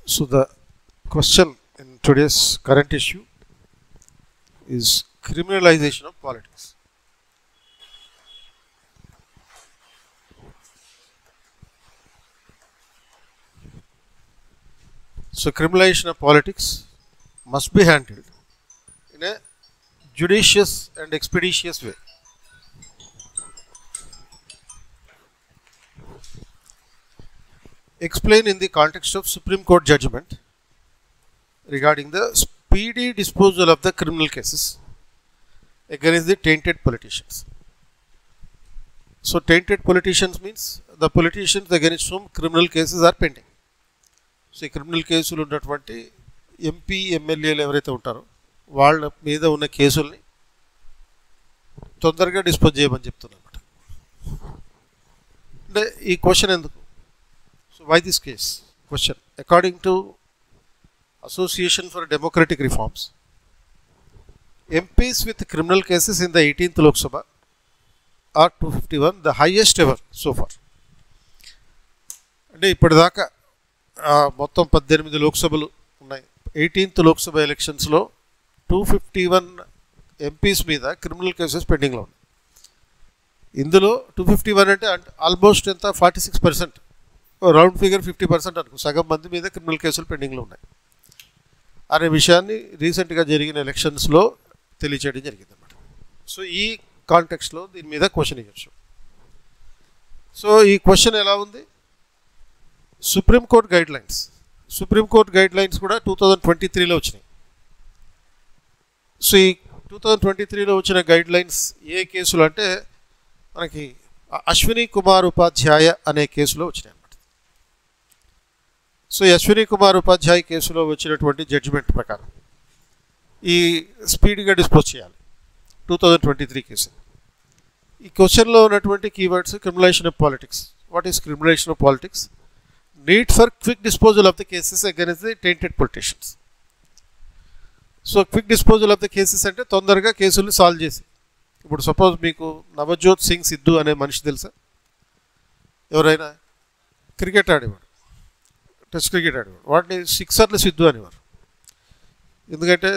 So the question in today's current issue is criminalization of politics. So criminalization of politics must be handled in a judicious and expeditious way. Explain in the context of Supreme Court judgment regarding the speedy disposal of the criminal cases against the tainted politicians. So tainted politicians means the politicians against whom criminal cases are pending. So ఈ criminal కేసులు ఉన్నటువంటి MP ఎమ్మెల్యేలు ఎవరైతే ఉంటారో వాళ్ళ మీద ఉన్న కేసుల్ని తొందరగా డిస్పోజ్ చేయమని చెప్తున్నమాట. అంటే ఈ క్వశ్చన్ ఎందుకు? So why this case question according to association for democratic reforms, MPs with criminal cases in the 18th Lok Sabha are 251, the highest ever so far. అంటే ఇప్పటిదాకా మొత్తం 18 లోక్సభలు ఉన్నాయి. 18th Lok Sabha ఎలక్షన్స్లో 251 MPs మీద criminal cases పెండింగ్లో ఉన్నాయి. ఇందులో 251 అంటే ఆల్మోస్ట్ ఎంత 46%, రౌండ్ ఫిగర్ 50% అనుకో, సగం మంది మీద క్రిమినల్ కేసులు పెండింగ్లో ఉన్నాయి అనే విషయాన్ని రీసెంట్గా జరిగిన ఎలక్షన్స్లో తెలియచేయడం జరిగింది అన్నమాట. సో ఈ కాంటెక్స్లో దీని మీద క్వశ్చన్ ఇవ్వచ్చు. సో ఈ క్వశ్చన్ ఎలా ఉంది? సుప్రీంకోర్టు గైడ్ లైన్స్ కూడా 2023లో వచ్చినాయి. సో ఈ 2023లో వచ్చిన గైడ్ లైన్స్ ఏ కేసులు అంటే మనకి అశ్విని కుమార్ ఉపాధ్యాయ అనే కేసులో వచ్చినాయి అన్నమాట. సో ఈ అశ్విని కుమార్ ఉపాధ్యాయ కేసులో వచ్చినటువంటి జడ్జిమెంట్ ప్రకారం ఈ స్పీడ్గా డిస్పోజ్ చేయాలి 2023 కేసు. ఈ క్వశ్చన్లో ఉన్నటువంటి keywords criminalisation of politics. What is criminalisation of politics? Need for quick disposal of the cases against the tainted politicians. So quick disposal of the cases అంటే తొందరగా కేసులు సాల్వ్ చేసి. ఇప్పుడు సపోజ్ మీకు నవజోత్ సింగ్ సిద్ధు అనే మనిషి తెలుసా? ఎవరైనా క్రికెట్ ఆడేవాడు, టెస్ట్ క్రికెట్ ఆడేవాడు, వాడిని సిక్సర్లు సిద్ధు అనేవారు. ఎందుకంటే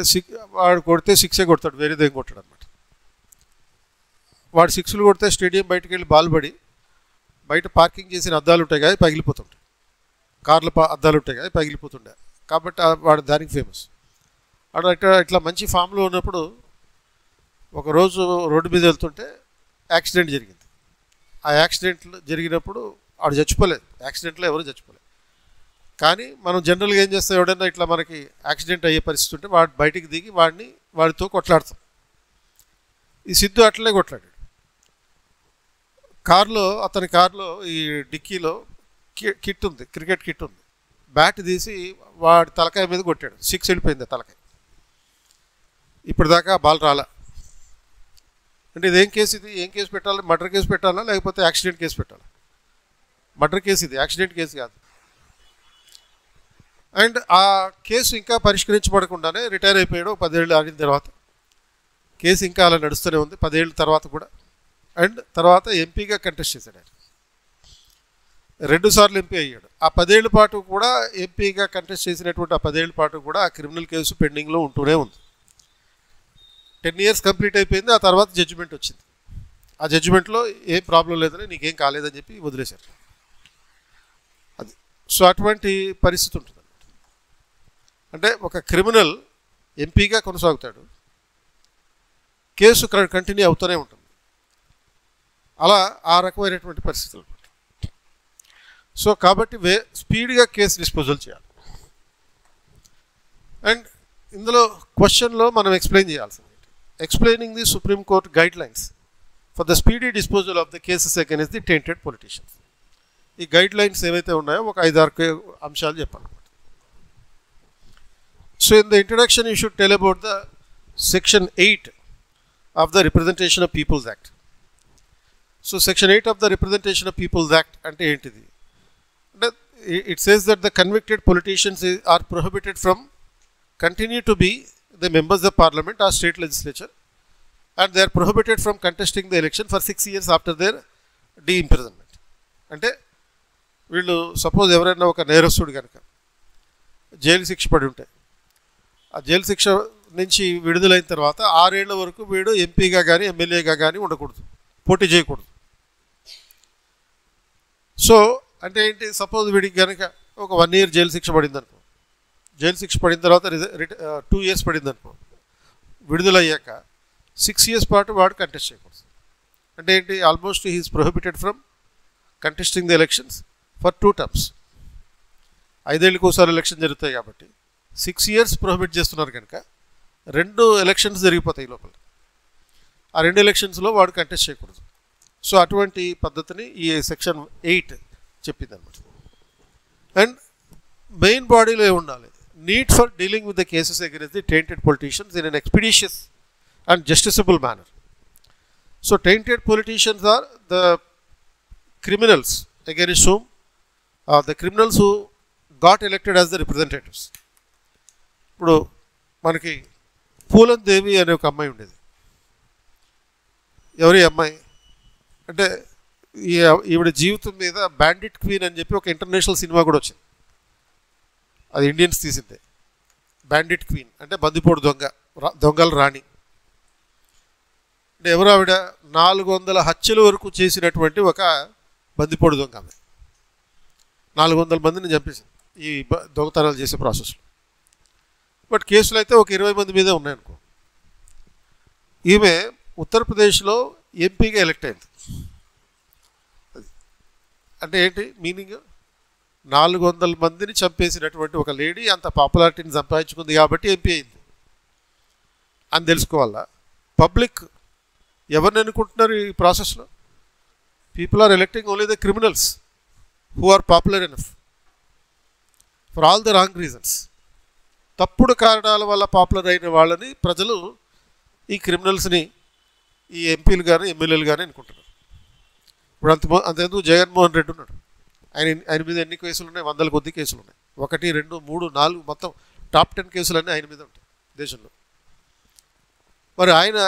వాడు కొడితే సిక్సే కొడతాడు, వేరేదేం కొట్టాడు అనమాట. వాడు సిక్స్లు కొడితే స్టేడియం బయటకు వెళ్ళి బాల్ పడి బయట పార్కింగ్ చేసిన అద్దాలు ఉంటాయి కదా పగిలిపోతుంటాయి, కార్ల అద్దాలు ఉంటాయి కదా పగిలిపోతుండే, కాబట్టి వాడు దానికి ఫేమస్. వాడు ఇట్లా మంచి ఫామ్లో ఉన్నప్పుడు ఒకరోజు రోడ్డు మీద వెళ్తుంటే యాక్సిడెంట్ జరిగింది. ఆ యాక్సిడెంట్ జరిగినప్పుడు వాడు చచ్చిపోలేదు, యాక్సిడెంట్లో ఎవరు చచ్చిపోలేదు. కానీ మనం జనరల్గా ఏం చేస్తాం, ఎవడైనా ఇట్లా మనకి యాక్సిడెంట్ అయ్యే పరిస్థితి ఉంటే వాడు బయటికి దిగి వాడితో కొట్లాడతాం. ఈ సిద్ధు అట్లనే కొట్లాడాడు. అతని కార్లో ఈ డిక్కీలో కిట్ ఉంది, క్రికెట్ కిట్ ఉంది. బ్యాట్ తీసి వాడి తలకాయ మీద కొట్టాడు, 6 వెళ్ళిపోయింది తలకాయ. ఇప్పటిదాకా బాల్ రాలా. అంటే ఇదేం కేసు? ఇది ఏం కేసు పెట్టాలి? మర్డర్ కేసు పెట్టాలా లేకపోతే యాక్సిడెంట్ కేసు పెట్టాలా? మర్డర్ కేసు ఇది, యాక్సిడెంట్ కేసు కాదు. అండ్ ఆ కేసు ఇంకా పరిష్కరించబడకుండానే రిటైర్ అయిపోయాడు 10 ఏళ్ళు ఆగిన తర్వాత. కేసు ఇంకా అలా నడుస్తూనే ఉంది 10 ఏళ్ళ తర్వాత కూడా. అండ్ తర్వాత ఎంపీగా కంటెస్ట్ చేశాడు ఆయన, 2 సార్లు ఎంపీ అయ్యాడు. ఆ 10 ఏళ్ళ పాటు కూడా ఎంపీగా కంటెస్ట్ చేసినటువంటి ఆ 10 ఏళ్ళ పాటు కూడా ఆ క్రిమినల్ కేసు పెండింగ్లో ఉంటూనే ఉంది. 10 years కంప్లీట్ అయిపోయింది. ఆ తర్వాత జడ్జిమెంట్ వచ్చింది. ఆ జడ్జిమెంట్లో ఏం ప్రాబ్లం లేదని, నీకేం కాలేదని చెప్పి వదిలేశారు. అది సో అటువంటి పరిస్థితి ఉంటుంది. అంటే ఒక క్రిమినల్ ఎంపీగా కొనసాగుతాడు, కేసు కంటిన్యూ అవుతూనే ఉంటుంది. అలా ఆ రకమైనటువంటి పరిస్థితులు. సో కాబట్టి స్పీడ్గా కేసు డిస్పోజల్ చేయాలి. అండ్ ఇందులో క్వశ్చన్లో మనం ఎక్స్ప్లెయిన్ చేయాల్సింది, explaining the supreme court guidelines for the speedy disposal of the cases against the tainted politicians. ఈ గైడ్ లైన్స్ ఏవైతే ఉన్నాయో ఒక 5-6 అంశాలు చెప్పాలన్నమాట. So in the introduction you should tell about the Section 8 of the Representation of Peoples Act. So Section 8 of the Representation of Peoples Act ante entidi? It says that the convicted politicians are prohibited from continue to be the members of parliament or state legislature, and they are prohibited from contesting the election for 6 years after their de-imprisonment. Ante వీళ్ళు suppose ఎవరైనా ఒక నేరస్తుడు కనుక jail శిక్ష పడి ఉంటే ఆ jail శిక్ష నుంచి విడుదలైన తర్వాత 6 ఏళ్ల వరకు వీడు ఎంపీగా కానీ ఎమ్మెల్యేగా కానీ ఉండకూడదు, పోటీ చేయకూడదు. సో అంటే ఏంటి, సపోజ్ వీడికి కనుక ఒక 1 year జైలు శిక్ష పడింది అనుకో, జైలు శిక్ష పడిన తర్వాత 2 years పడింది అనుకో, విడుదలయ్యాక 6 years పాటు వాడు కంటెస్ట్ చేయకూడదు. అంటే ఏంటి, almost he is prohibited from contesting the elections for 2 terms. 5 ఏళ్ళకి ఒకసారి ఎలక్షన్ జరుగుతాయి కాబట్టి 6 years ప్రొహిబిట్ చేస్తున్నారు కనుక 2 elections జరిగిపోతాయి లోపల. ఆ 2 electionsలో వాడు కంటెస్ట్ చేయకూడదు. సో అటువంటి పద్ధతిని ఈ సెక్షన్ 8 చెప్పింది అనమాట. అండ్ మెయిన్ బాడీలో ఉండాలి, need for dealing with the cases against the tainted politicians in an expeditious and justiciable manner. So tainted politicians are the criminals against whom the criminals who got elected as the representatives. ఇప్పుడు మనకి పూలన్ దేవి అనే ఒక అమ్మాయి ఉండేది. ఎవరి అమ్మాయి అంటే ఈవిడ జీవితం మీద బ్యాండిట్ క్వీన్ అని చెప్పి ఒక ఇంటర్నేషనల్ సినిమా కూడా వచ్చింది. అది ఇండియన్స్ తీసిందే. బ్యాండిట్ క్వీన్ అంటే బందిపోడు దొంగల రాణి. అంటే ఎవరు ఆవిడ, 400 హత్యల వరకు చేసినటువంటి ఒక బందిపోడు దొంగ ఆమె. 400 మందిని చంపేసింది ఈ దొంగతనాలు చేసే ప్రాసెస్లో. బట్ కేసులు అయితే ఒక 20 మంది మీదే ఉన్నాయనుకో. ఈమె ఉత్తరప్రదేశ్లో ఎంపీగా ఎలక్ట్ అయింది. అంటే ఏంటి మీనింగ్, 400 మందిని చంపేసినటువంటి ఒక లేడీ అంత పాపులారిటీని సంపాదించుకుంది కాబట్టి ఎంపీ అయింది అని తెలుసుకోవాలా. పబ్లిక్ ఎవరిని అనుకుంటున్నారు ఈ ప్రాసెస్లో? People are electing only the criminals who are popular enough for all the wrong reasons. తప్పుడు కారణాల వల్ల పాపులర్ అయిన వాళ్ళని ప్రజలు ఈ క్రిమినల్స్ని ఈ ఎంపీలు కానీ ఎమ్మెల్యేలు కానీ అనుకుంటున్నారు. ఇప్పుడు అంతెందుకు జగన్మోహన్ రెడ్డి ఉన్నాడు, ఆయన మీద ఎన్ని కేసులు ఉన్నాయి? 100 కొద్ది కేసులు ఉన్నాయి. 1, 2, 3, 4 మొత్తం టాప్ 10 కేసులన్నీ ఆయన మీద ఉంటాయి దేశంలో. మరి ఆయన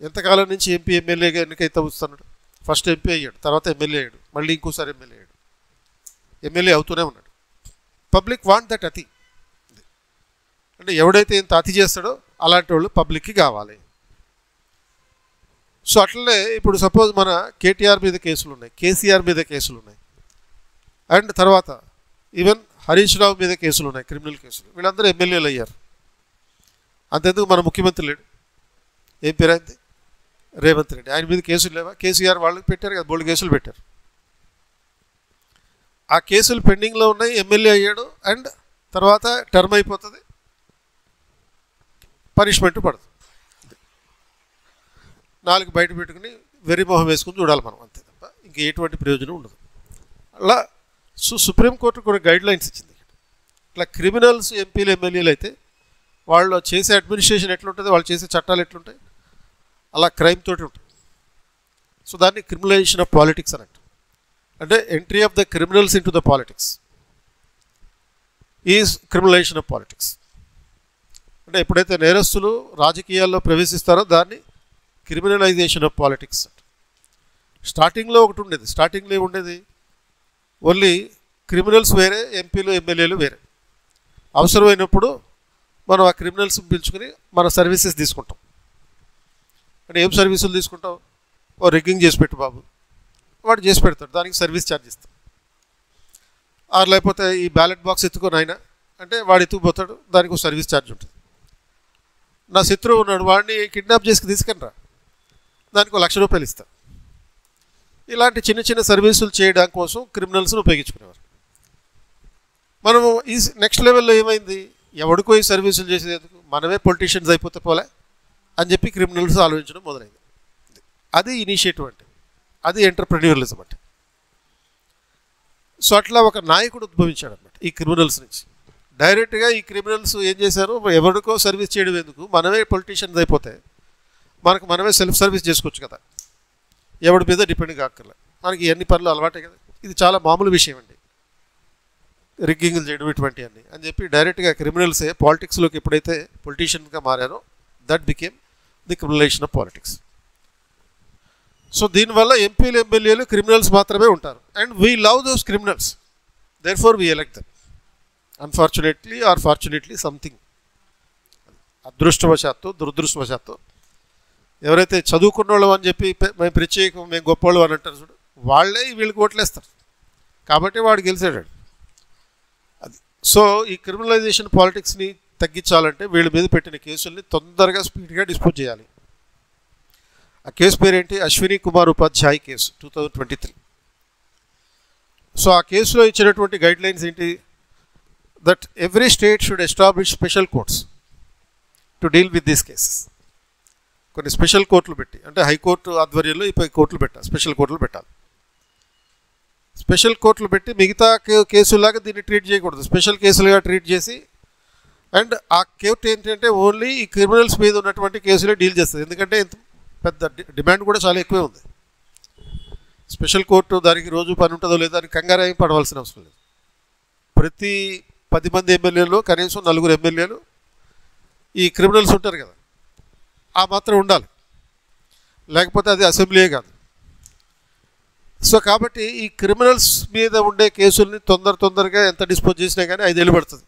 ఎంతకాలం నుంచి ఎంపీ ఎమ్మెల్యేగా ఎన్నికైతే వస్తున్నాడు? ఫస్ట్ ఎంపీ అయ్యాడు, తర్వాత ఎమ్మెల్యే అయ్యాడు, మళ్ళీ ఇంకోసారి ఎమ్మెల్యే అయ్యాడు, ఎమ్మెల్యే అవుతూనే ఉన్నాడు. పబ్లిక్ వాంట్ దట్ అతి. అంటే ఎవడైతే ఇంత అతి చేస్తాడో అలాంటి వాళ్ళు పబ్లిక్కి కావాలి. సో అట్లనే ఇప్పుడు సపోజ్ మన కేటీఆర్ మీద కేసులు ఉన్నాయి, కేసీఆర్ మీద కేసులు ఉన్నాయి, అండ్ తర్వాత ఈవెన్ హరీష్ రావు మీద కేసులు ఉన్నాయి, క్రిమినల్ కేసులు. వీళ్ళందరూ ఎమ్మెల్యేలు అయ్యారు. అంతెందుకు మన ముఖ్యమంత్రి లేడు, ఏం పేరు అయింది, రేవంత్ రెడ్డి, ఆయన మీద కేసులు లేవా? కేసీఆర్ వాళ్ళకి పెట్టారు కదా, బోల్డ్ కేసులు పెట్టారు. ఆ కేసులు పెండింగ్లో ఉన్నాయి, ఎమ్మెల్యే అయ్యాడు, అండ్ తర్వాత టర్మ్ అయిపోతుంది, పనిష్మెంట్ పడదు. 4 బయట పెట్టుకుని వెర్రిమోహం వేసుకుని చూడాలి మనం, అంతే తప్ప ఇంక ఎటువంటి ప్రయోజనం ఉండదు. అలా సుప్రీంకోర్టు కూడా గైడ్ లైన్స్ ఇచ్చింది. ఇట్లా క్రిమినల్స్ ఎంపీలు ఎమ్మెల్యేలు అయితే వాళ్ళు చేసే అడ్మినిస్ట్రేషన్ ఎట్లుంటుంది, వాళ్ళు చేసే చట్టాలు ఎట్లుంటాయి, అలా క్రైమ్ తోటి ఉంటుంది. సో దాన్ని క్రిమినలైజేషన్ ఆఫ్ పాలిటిక్స్ అన్నట్టు. అంటే entry of the criminals in to the politics is criminalisation of politics. అంటే ఎప్పుడైతే నేరస్తులు రాజకీయాల్లో ప్రవేశిస్తారో దాన్ని క్రిమినలైజేషన్ ఆఫ్ పాలిటిక్స్. స్టార్టింగ్లో ఒకటి ఉండేది, స్టార్టింగ్లో ఏముండేది, ఓన్లీ క్రిమినల్స్ వేరే, ఎంపీలు ఎమ్మెల్యేలు వేరే. అవసరమైనప్పుడు మనం ఆ క్రిమినల్స్ పిలుచుకుని మన సర్వీసెస్ తీసుకుంటాం. అంటే ఏం సర్వీసులు తీసుకుంటాం? ఓ రిగ్గింగ్ చేసి పెట్టు బాబు, వాడు చేసి పెడతాడు, దానికి సర్వీస్ ఛార్జ్ ఇస్తాం. లేకపోతే ఈ బ్యాలెట్ బాక్స్ ఎత్తుకొని ఆయన అంటే వాడు ఎత్తుకుపోతాడు, దానికి ఒక సర్వీస్ ఛార్జ్ ఉంటుంది. నా శత్రువు ఉన్నాడు, వాడిని కిడ్నాప్ చేసి తీసుకుని రా, దానికి ₹1,00,000 ఇస్తాను. ఇలాంటి చిన్న చిన్న సర్వీసులు చేయడం కోసం క్రిమినల్స్ని ఉపయోగించుకునేవారు. మనము ఈ నెక్స్ట్ లెవెల్లో ఏమైంది, ఎవడికో ఈ సర్వీసులు చేసేందుకు మనమే పొలిటీషియన్స్ అయిపోతే పోలే అని చెప్పి క్రిమినల్స్ ఆలోచించడం మొదలైంది. అది ఇనిషియేటివ్ అంటే, అది ఎంటర్‌ప్రెన్యూరిజం అంటే. సో అట్లా ఒక నాయకుడు ఉద్భవించాడు అన్నమాట ఈ క్రిమినల్స్ నుంచి. డైరెక్ట్గా ఈ క్రిమినల్స్ ఏం చేశారు, ఎవరికో సర్వీస్ చేయడం ఎందుకు, మనమే పొలిటీషియన్స్ అయిపోతే మనమే సెల్ఫ్ సర్వీస్ చేసుకోవచ్చు కదా, ఎవడి మీద డిపెండ్ కాక్కర్లే, మనకి ఎన్ని పనులు అలవాటే కదా, ఇది చాలా మామూలు విషయం అండి రిగ్గింగ్లు చేయడం ఇటువంటి అన్నీ అని చెప్పి డైరెక్ట్గా క్రిమినల్సే పాలిటిక్స్లోకి ఎప్పుడైతే పొలిటీషియన్గా మారారో that became the criminalisation of politics. So దీనివల్ల ఎంపీలు ఎమ్మెల్యేలు క్రిమినల్స్ మాత్రమే ఉంటారు. And we love those criminals. Therefore we elect them. Unfortunately or fortunately something, అదృష్టవశాత్తు దురదృష్టవశాత్తు ఎవరైతే చదువుకున్న వాళ్ళు అని చెప్పి మేము ప్రత్యేకం మేము గొప్పవాళ్ళు అని అంటారు చూడు, వాళ్ళే వీళ్ళకి ఓట్లేస్తారు కాబట్టి వాడు గెలిచాడు. అది సో ఈ క్రిమినలైజేషన్ పాలిటిక్స్ని తగ్గించాలంటే వీళ్ళ మీద పెట్టిన కేసుల్ని తొందరగా స్పీడ్గా డిస్పోజ్ చేయాలి. ఆ కేసు పేరేంటి? అశ్విని కుమార్ ఉపాధ్యాయ్ కేసు 2023. సో ఆ కేసులో ఇచ్చినటువంటి గైడ్ లైన్స్ ఏంటి? That every state should establish special courts to deal with these cases. కొన్ని స్పెషల్ కోర్టులు పెట్టి, అంటే హైకోర్టు ఆధ్వర్యంలో ఇప్పుడు కోర్టులు పెట్టాలి, స్పెషల్ కోర్టులు పెట్టాలి. స్పెషల్ కోర్టులు పెట్టి మిగతా కేసులాగా దీన్ని ట్రీట్ చేయకూడదు, స్పెషల్ కేసులుగా ట్రీట్ చేసి, అండ్ ఆ కోర్టు ఏంటంటే ఓన్లీ ఈ క్రిమినల్స్ మీద ఉన్నటువంటి కేసులే డీల్ చేస్తుంది. ఎందుకంటే పెద్ద డిమాండ్ కూడా చాలా ఎక్కువే ఉంది. స్పెషల్ కోర్టు దానికి రోజు పని ఉంటుందో లేదో దానికి కంగారు ఏమి పడవలసిన అవసరం లేదు. ప్రతి 10 మంది ఎమ్మెల్యేలు కనీసం 4 ఎమ్మెల్యేలు ఈ క్రిమినల్స్ ఉంటారు కదా, ఆ మాత్రం ఉండాలి, లేకపోతే అది అసెంబ్లీయే కాదు. సో కాబట్టి ఈ క్రిమినల్స్ మీద ఉండే కేసుల్ని తొందరగా ఎంత డిస్పోజ్ చేసినా కానీ 5 ఏళ్ళు పడుతుంది.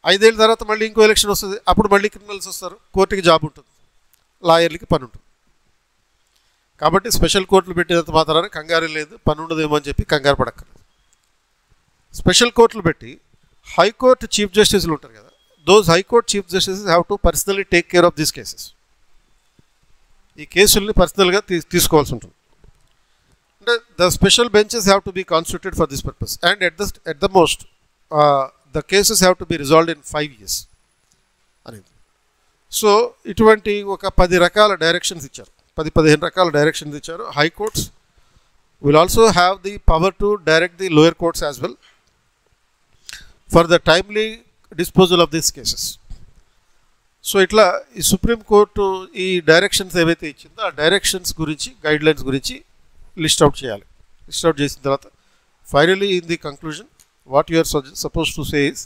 5 ఏళ్ళ తర్వాత మళ్ళీ ఇంకో ఎలక్షన్ వస్తుంది, అప్పుడు మళ్ళీ క్రిమినల్స్ వస్తారు, కోర్టుకి జాబ్ ఉంటుంది, లాయర్లకి పని ఉంటుంది. కాబట్టి స్పెషల్ కోర్టులు పెట్టినంత మాత్రాన కంగారు లేదు, పని ఉండదేమో అని చెప్పి కంగారు పడక్కర్లేదు. స్పెషల్ కోర్టులు పెట్టి హైకోర్టు చీఫ్ జస్టిస్లు ఉంటారు కదా, those high court chief justices have to personally take care of these cases. ఈ కేసుల్ని పర్సనల్గా తీసుకోవాల్సి ఉంటుంది. అంటే the special benches have to be constituted for this purpose and at the most the cases have to be resolved in 5 years అనేది. So ఇటువంటి ఒక 10 రకాల డైరెక్షన్స్ ఇచ్చారు, 10-15 రకాల డైరెక్షన్స్ ఇచ్చారు. High courts will also have the power to direct the lower courts as well for the timely disposal of these cases. So ఇట్లా ఈ supreme court ఈ డైరెక్షన్స్ ఏవైతే ఇచ్చిందో ఆ డైరెక్షన్స్ గురించి, గైడ్ లైన్స్ గురించి లిస్ట్ అవుట్ చేయాలి. లిస్ట్ అవుట్ చేసిన తర్వాత finally in the conclusion what you are suppose to say is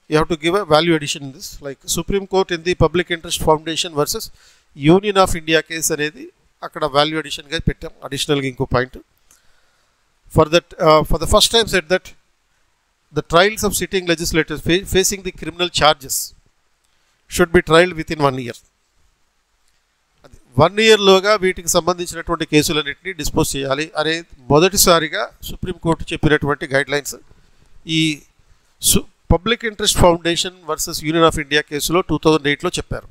you have to give a value addition in this, like Supreme Court in the Public Interest Foundation versus Union of India case అనేది అక్కడ value అడిషన్గా పెట్టాం. అడిషనల్గా ఇంకో point for that for the first time set that the trials of sitting legislators facing the criminal charges should be trialled with in 1 year. అది 1 yearలోగా వీటికి సంబంధించినటువంటి కేసులన్నింటినీ dispose చేయాలి అనే మొదటిసారిగా సుప్రీంకోర్టు చెప్పినటువంటి గైడ్ లైన్స్ ఈ public interest foundation versus union of India కేసులో 2008లో చెప్పారు.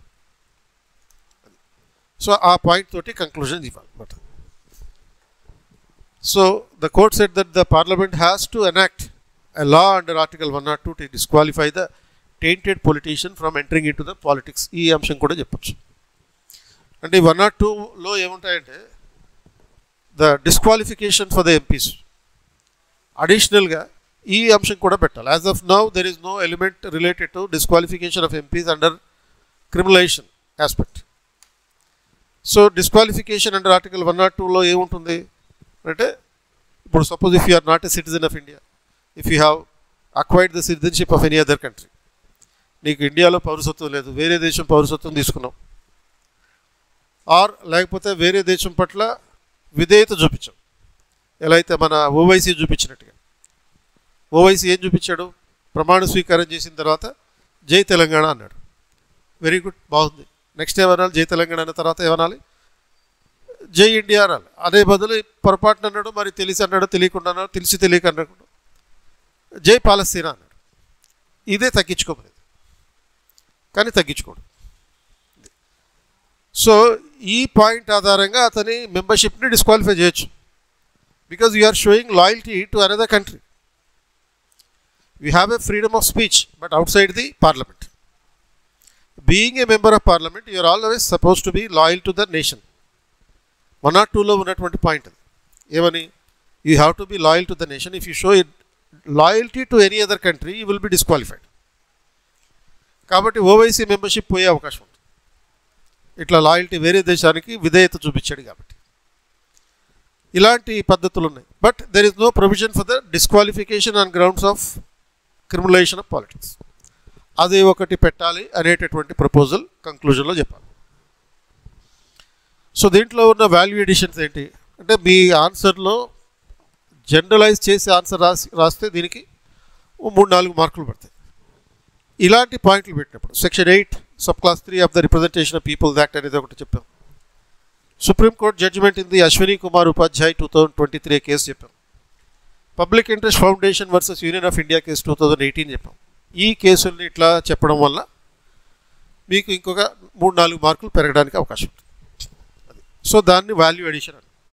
సో ఆ పాయింట్ తోటి కంక్లూజన్ ఇవ్వాలన్నమాట. So the court said that the parliament has to enact a law under article 102 to disqualify the tainted politician from entering into the politics. ఈ అంశం కూడా చెప్పచ్చు. అంటే 102లో ఏముంటాయంటే the disqualification for the MPs, అడిషనల్గా ఈ అంశం కూడా పెట్టాలి. As of now there is no element related to disqualification of MPs under criminalisation aspect. So disqualification under article 102లో ఏముంటుంది అంటే, ఇప్పుడు suppose if you are not a citizen of India, if you have acquired the citizenship of any other country, నీకు ఇండియాలో పౌరసత్వం లేదు, వేరే దేశం పౌరసత్వం తీసుకున్నాం, ఆర్ లేకపోతే వేరే దేశం పట్ల విధేయత చూపించాం, ఎలా అయితే మన ఓవైసీ చూపించినట్టుగా. ఓవైసీ ఏం చూపించాడు? ప్రమాణ స్వీకారం చేసిన తర్వాత జై తెలంగాణ అన్నాడు. వెరీ గుడ్, బాగుంది. నెక్స్ట్ ఏమనాలి? జై తెలంగాణ అన్న తర్వాత ఏమనాలి? జై ఇండియా అనాలి. అదే బదులు పొరపాటున అన్నాడు, మరి తెలిసి అన్నాడు, తెలియకుండా అన్నాడు, తెలిసి తెలియక అన్నాడు, జై పాలస్తీనా అన్నాడు. ఇదే తగ్గించుకోమనేది, కానీ తగ్గించుకోడు. సో ఈ పాయింట్ ఆధారంగా అతని మెంబర్షిప్ని డిస్క్వాలిఫై చేయొచ్చు. Because you are showing loyalty to another country. We have a freedom of speech, but outside the parliament. Being a member of parliament, you are always supposed to be loyal to the nation. 102లో ఉన్నటువంటి point అది. ఏమని? You have to be loyal to the nation. If you show loyalty to any other country, you will be disqualified. కాబట్టి Owaisi membership పోయే అవకాశం ఉంది. ఇట్లా loyalty వేరే దేశానికి విధేయత చూపించాడు కాబట్టి. ఇలాంటి పద్ధతులు ఉన్నాయి. But there is no provision for the disqualification on grounds of criminalisation of politics. అది ఒకటి పెట్టాలి అనేటటువంటి ప్రపోజల్ కంక్లూజన్లో చెప్పాలి. సో దీంట్లో ఉన్న వాల్యూ ఎడిషన్స్ ఏంటి అంటే, మీ ఆన్సర్లో జనరలైజ్ చేసి ఆన్సర్ రాస్తే దీనికి 3-4 మార్కులు పడతాయి. ఇలాంటి పాయింట్లు పెట్టినప్పుడు section 8 sub clause 3 of the representation of peoples act అనేది ఒకటి చెప్పాం. Supreme court judgement in the Ashwini Kumar Upadhyay 2023 case చెప్పాం. Public interest foundation versus union of India case 2018 చెప్పాం. ఈ కేసుల్ని ఇట్లా చెప్పడం వల్ల మీకు ఇంకొక 3-4 మార్కులు పెరగడానికి అవకాశం ఉంటుంది. సో దాన్ని వాల్యూ ఎడిషన్ అంటారు.